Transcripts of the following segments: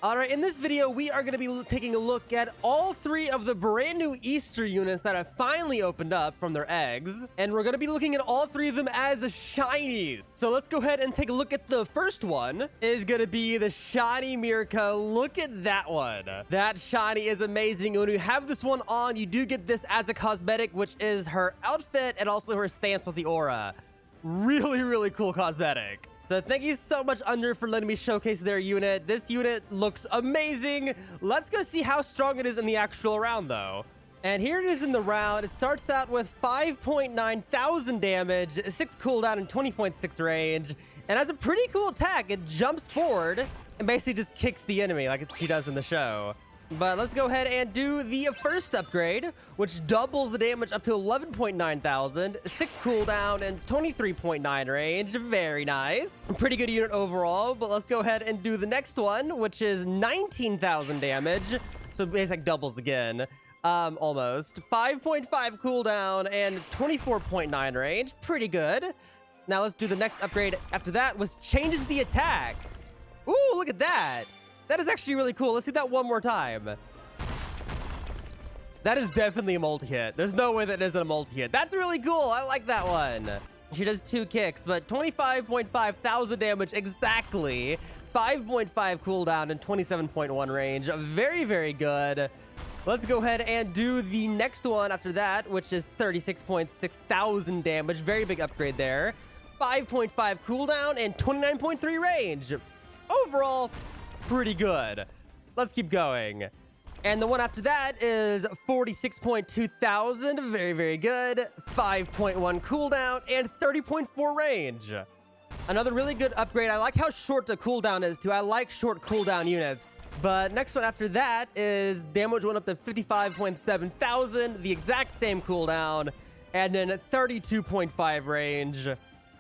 Alright, in this video, we are going to be taking a look at all 3 of the brand new Easter units that have finally opened up from their eggs. And we're going to be looking at all 3 of them as shinies. So let's go ahead and take a look at the first one. Is going to be the shiny Mirko. Look at that one. That shiny is amazing. When you have this one on, you do get this as a cosmetic, which is her outfit and also her stance with the aura. Really, really cool cosmetic. So thank you so much, Under, for letting me showcase their unit. This unit looks amazing. Let's go see how strong it is in the actual round, though. And here it is in the round. It starts out with 5.9 thousand damage, 6 cooldown, and 20.6 range. And has a pretty cool attack. It jumps forward and basically just kicks the enemy like she does in the show. But let's go ahead and do the first upgrade, which doubles the damage up to 11.9 thousand, 6 cooldown, and 23.9 range. Very nice. Pretty good unit overall, but let's go ahead and do the next one, which is 19,000 damage. So basically doubles again. Almost. 5.5 cooldown and 24.9 range. Pretty good. Now let's do the next upgrade after that, which changes the attack. Ooh, look at that. That is actually really cool. Let's see that one more time. That is definitely a multi-hit. There's no way that isn't a multi-hit. That's really cool. I like that one. She does 2 kicks, but 25.5 thousand damage exactly. 5.5 cooldown and 27.1 range. Very, very good. Let's go ahead and do the next one after that, which is 36.6 thousand damage. Very big upgrade there. 5.5 cooldown and 29.3 range. Overall, pretty good. Let's keep going. And the one after that is 46.2 thousand. Very, very good. 5.1 cooldown and 30.4 range. Another really good upgrade. I like how short the cooldown is too. I like short cooldown units. But next one after that is damage went up to 55.7 thousand. The exact same cooldown. And then 32.5 range.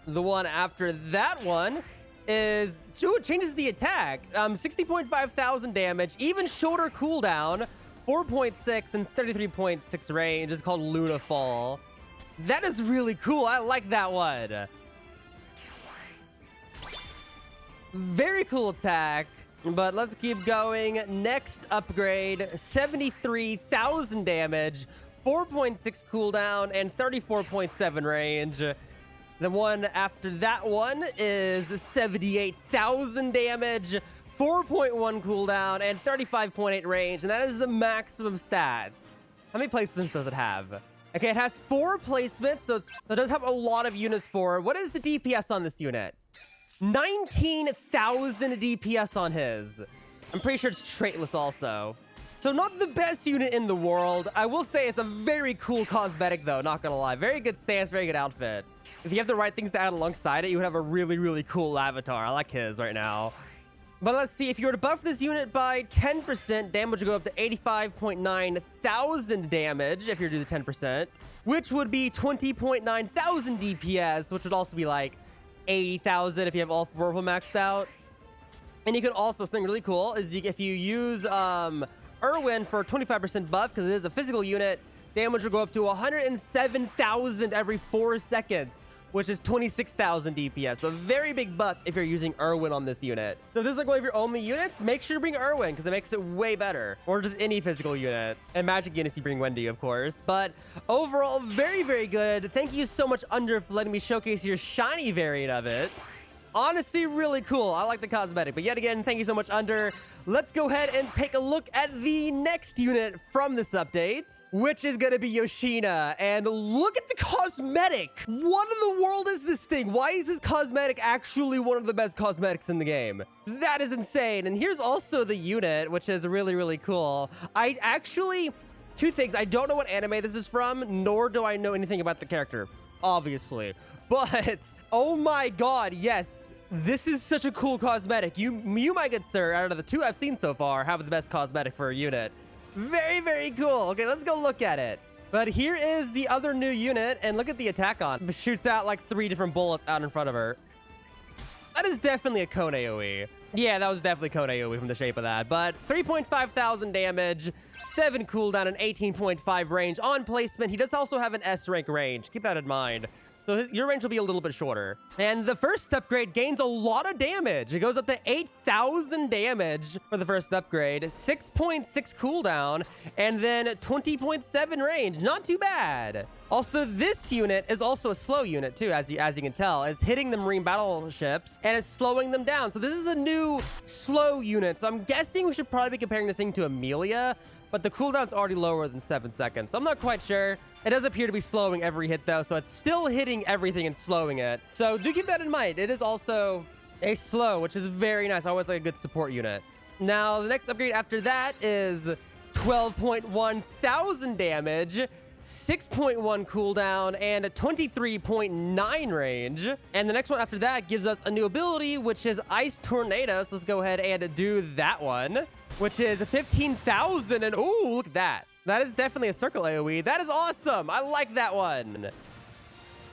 The one after that one is, it changes the attack. 60.5 thousand damage, even shorter cooldown, 4.6 and 33.6 range. Is called Luna Fall. That is really cool. I like that one. Very cool attack. But let's keep going. Next upgrade, 73,000 damage, 4.6 cooldown, and 34.7 range. The one after that one is 78,000 damage, 4.1 cooldown, and 35.8 range. And that is the maximum stats. How many placements does it have? Okay, it has 4 placements, so it does have a lot of units for it. What is the DPS on this unit? 19,000 DPS on his. I'm pretty sure it's traitless also. So not the best unit in the world. I will say it's a very cool cosmetic though, not gonna lie. Very good stance, very good outfit. If you have the right things to add alongside it, you would have a really, really cool avatar. I like his right now. But let's see. If you were to buff this unit by 10%, damage would go up to 85.9 thousand damage if you were to do the 10%, which would be 20.9 thousand DPS, which would also be like 80,000 if you have all 4 of them maxed out. And you can also, something really cool is if you use Irwin for 25% buff, because it is a physical unit, damage will go up to 107,000 every 4 seconds, which is 26,000 DPS. So a very big buff if you're using Irwin on this unit. So if this is like one of your only units, make sure to bring Irwin because it makes it way better. Or just any physical unit. And magic units, you bring Wendy, of course. But overall, very, very good. Thank you so much, Under, for letting me showcase your shiny variant of it. Honestly, really cool. I like the cosmetic. But yet again, thank you so much, Under. Let's go ahead and take a look at the next unit from this update, which is going to be Yoshino. And look at the cosmetic. What in the world is this thing? Why is this cosmetic actually one of the best cosmetics in the game? That is insane. And here's also the unit, which is really, really cool. I actually, 2 things. I don't know what anime this is from, nor do I know anything about the character, obviously. But, oh my god, yes. This is such a cool cosmetic. You, my good sir, out of the 2 I've seen so far, have the best cosmetic for a unit. Very, very cool. Okay, let's go look at it. But here is the other new unit, and look at the attack on. It shoots out like 3 different bullets out in front of her. That is definitely a cone AoE. Yeah, that was definitely cone AoE from the shape of that. But 3.5 thousand damage, 7 cooldown, and 18.5 range on placement. He does also have an S rank range. Keep that in mind. So So your range will be a little bit shorter. And the first upgrade gains a lot of damage. It goes up to 8,000 damage for the first upgrade, 6.6 cooldown, and then 20.7 range. Not too bad. Also, this unit is also a slow unit too, as you can tell. It's hitting the marine battleships and it's slowing them down. So this is a new slow unit. So I'm guessing we should probably be comparing this thing to Amelia, but the cooldown's already lower than 7 seconds. So I'm not quite sure. It does appear to be slowing every hit though, so it's still hitting everything and slowing it. So do keep that in mind. It is also a slow, which is very nice. Always like a good support unit. Now, the next upgrade after that is 12.1 thousand damage, 6.1 cooldown, and a 23.9 range. And the next one after that gives us a new ability, which is Ice Tornado. So let's go ahead and do that one, which is 15,000. And ooh, look at that. That is definitely a circle AoE. That is awesome. I like that one.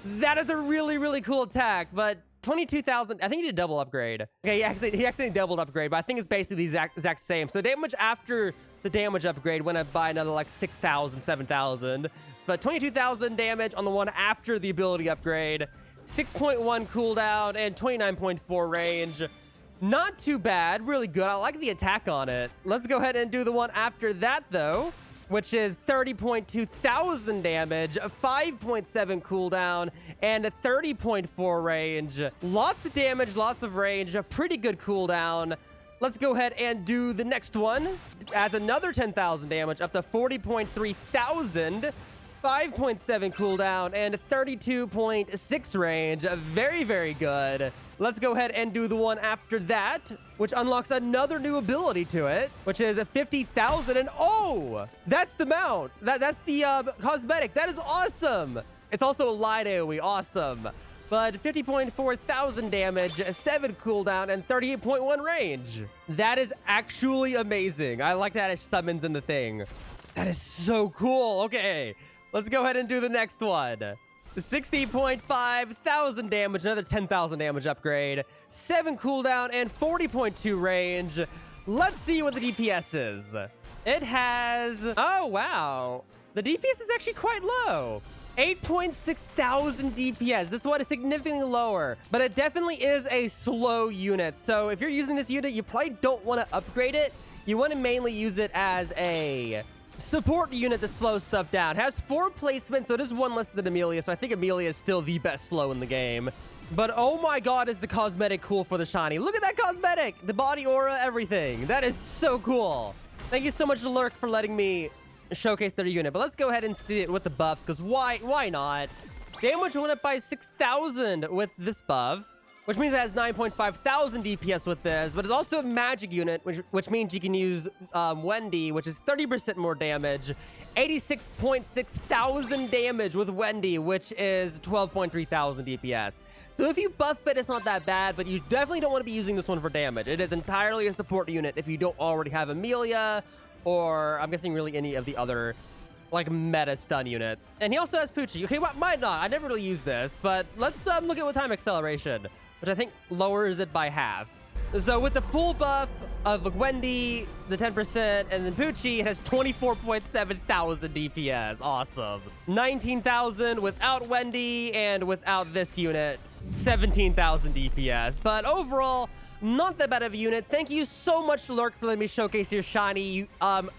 That is a really, really cool attack, but 22,000. I think he did a double upgrade. Okay, he actually doubled upgrade, but I think it's basically the exact same. So damage after the damage upgrade went up by another like 6,000, 7,000. So about 22,000 damage on the one after the ability upgrade, 6.1 cooldown, and 29.4 range. Not too bad. Really good. I like the attack on it. Let's go ahead and do the one after that, though, which is 30.2 thousand damage, 5.7 cooldown, and a 30.4 range. Lots of damage, lots of range, a pretty good cooldown. Let's go ahead and do the next one. Adds another 10,000 damage, up to 40.3 thousand, 5.7 cooldown, and 32.6 range. Very, very good. Let's go ahead and do the one after that, which unlocks another new ability to it, which is a 50,000. And oh, that's the mount. That's the cosmetic. That is awesome. It's also a light AoE. Awesome. But 50.4 thousand damage, 7 cooldown, and 38.1 range. That is actually amazing. I like that it summons in the thing. That is so cool. Okay, let's go ahead and do the next one. 60.5 thousand damage, another 10,000 damage upgrade, 7 cooldown, and 40.2 range. Let's see what the DPS is. It has... oh, wow. The DPS is actually quite low. 8.6 thousand DPS. This one is significantly lower, but it definitely is a slow unit. So if you're using this unit, you probably don't want to upgrade it. You want to mainly use it as a support unit to slow stuff down. It has 4 placements, so it is 1 less than Amelia. So I think Amelia is still the best slow in the game. But oh my god, is the cosmetic cool for the shiny. Look at that cosmetic. The body aura, everything. That is so cool. Thank you so much to Lurk for letting me showcase their unit. But let's go ahead and see it with the buffs, because why not? Damage went up by 6,000 with this buff, which means it has 9.5 thousand DPS with this, but it's also a magic unit, which means you can use Wendy, which is 30% more damage, 86.6 thousand damage with Wendy, which is 12.3 thousand DPS. So if you buff it, it's not that bad, but you definitely don't want to be using this one for damage. It is entirely a support unit if you don't already have Amelia, or I'm guessing really any of the other like meta stun unit. And he also has Poochie. Okay, might not. I never really use this, but let's look at what time acceleration, which I think lowers it by half. So with the full buff of Wendy, the 10%, and then Poochie, it has 24.7 thousand DPS. Awesome. 19,000 without Wendy, and without this unit, 17,000 DPS. But overall, not that bad of a unit. Thank you so much, Lurk, for letting me showcase your shiny.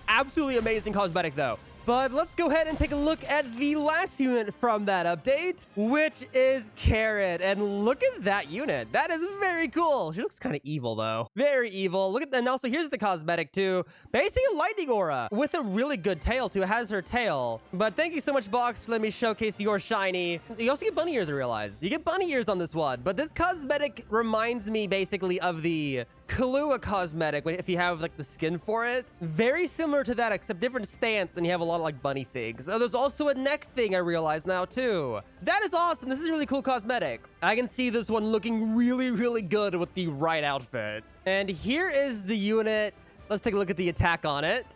Absolutely amazing cosmetic, though. But let's go ahead and take a look at the last unit from that update, which is Carrot. And look at that unit. That is very cool. She looks kind of evil, though. Very evil. Look at that. And also, here's the cosmetic, too. Basically, a lightning aura with a really good tail, too. It has her tail. But thank you so much, Box, for letting me showcase your shiny. You also get bunny ears, I realize. You get bunny ears on this one. But this cosmetic reminds me, basically, of the Kahlua cosmetic, if you have like the skin for it. Very similar to that, except different stance, and you have a lot of like bunny things. Oh, there's also a neck thing, I realize now too. That is awesome. This is a really cool cosmetic. I can see this one looking really, really good with the right outfit. And here is the unit. Let's take a look at the attack on it.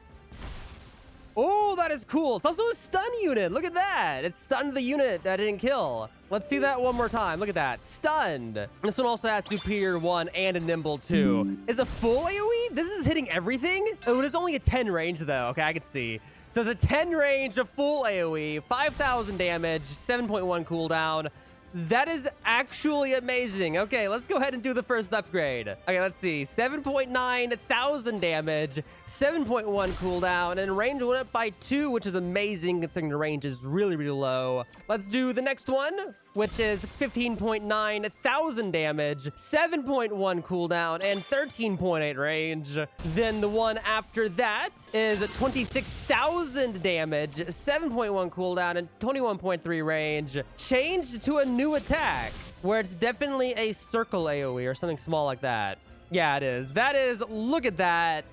Oh, that is cool. It's also a stun unit. Look at that. It stunned the unit that didn't kill. Let's see that one more time. Look at that. Stunned. This one also has Superior 1 and a Nimble 2. Is a full AoE? This is hitting everything? Oh, it is only a 10 range, though. Okay, I can see. So it's a 10 range of full AoE, 5,000 damage, 7.1 cooldown, That is actually amazing. Okay, let's go ahead and do the first upgrade. Okay, let's see. 7.9 thousand damage, 7.1 cooldown, and range went up by 2, which is amazing considering the range is really, really low. Let's do the next one, which is 15.9 thousand damage, 7.1 cooldown, and 13.8 range. Then the one after that is 26,000 damage, 7.1 cooldown, and 21.3 range. Changed to a new attack, where it's definitely a circle AoE or something small like that. Yeah, it is. That is, look at that.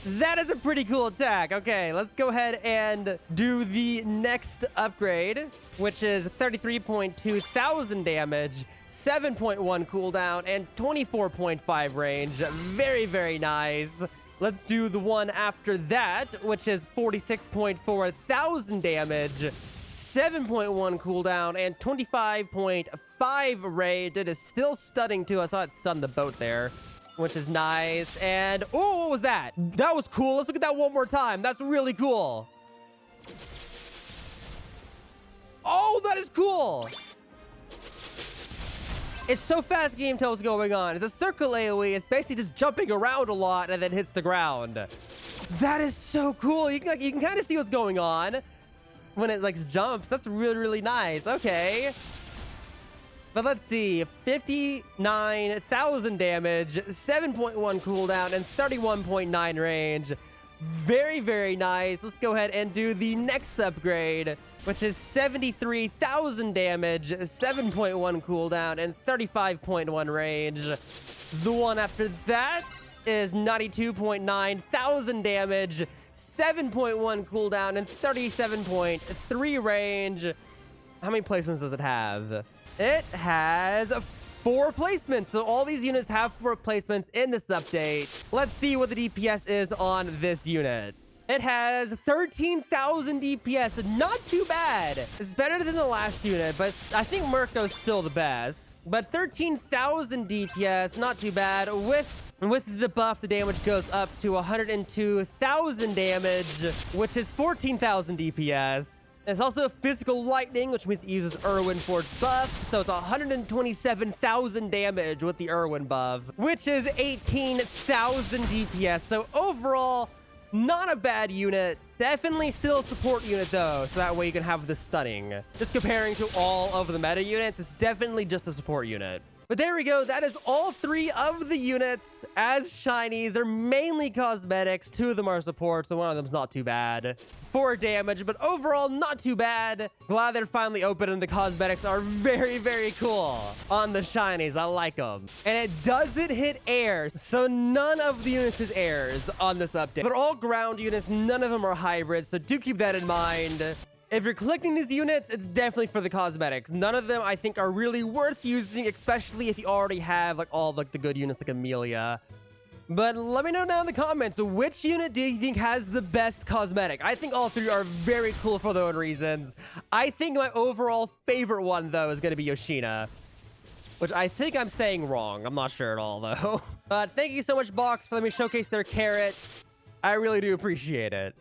That is a pretty cool attack. Okay, let's go ahead and do the next upgrade, which is 33.2 thousand damage, 7.1 cooldown, and 24.5 range. Very, very nice. Let's do the one after that, which is 46.4 thousand damage, 7.1 cooldown, and 25.5 range. It is still stunning too. I saw it stun the boat there, which is nice. And oh, what was that? That was cool. Let's look at that one more time. That's really cool. Oh, that is cool. It's so fast, you can't even tell what's going on. It's a circle AoE. It's basically just jumping around a lot and then hits the ground. That is so cool. You can kind of see what's going on when it like jumps. That's really, really nice. Okay. But let's see, 59,000 damage, 7.1 cooldown, and 31.9 range. Very, very nice. Let's go ahead and do the next upgrade, which is 73,000 damage, 7.1 cooldown, and 35.1 range. The one after that is 92.9 thousand damage, 7.1 cooldown, and 37.3 range. How many placements does it have? It has 4 placements. So all these units have 4 placements in this update. Let's see what the DPS is on this unit. It has 13,000 DPS. Not too bad. It's better than the last unit, but I think Mirko's still the best. But 13,000 DPS, not too bad. With the buff, the damage goes up to 102,000 damage, which is 14,000 DPS. It's also physical lightning, which means it uses Irwin for its buff. So it's 127,000 damage with the Irwin buff, which is 18,000 DPS. So overall, not a bad unit. Definitely still a support unit though, so that way you can have the stunning. Just comparing to all of the meta units, it's definitely just a support unit. But there we go. That is all 3 of the units as shinies. They're mainly cosmetics. 2 of them are supports, so one of them's not too bad. 4 damage, but overall, not too bad. Glad they're finally open, and the cosmetics are very, very cool on the shinies. I like them. And it doesn't hit air, so none of the units is airs on this update. They're all ground units. None of them are hybrids, so do keep that in mind. If you're collecting these units, it's definitely for the cosmetics. None of them, I think, are really worth using, especially if you already have like all like the good units like Amelia. But let me know down in the comments, which unit do you think has the best cosmetic? I think all 3 are very cool for their own reasons. I think my overall favorite one, though, is going to be Yoshino, which I think I'm saying wrong. I'm not sure at all, though. But thank you so much, Box, for letting me showcase their carrot. I really do appreciate it.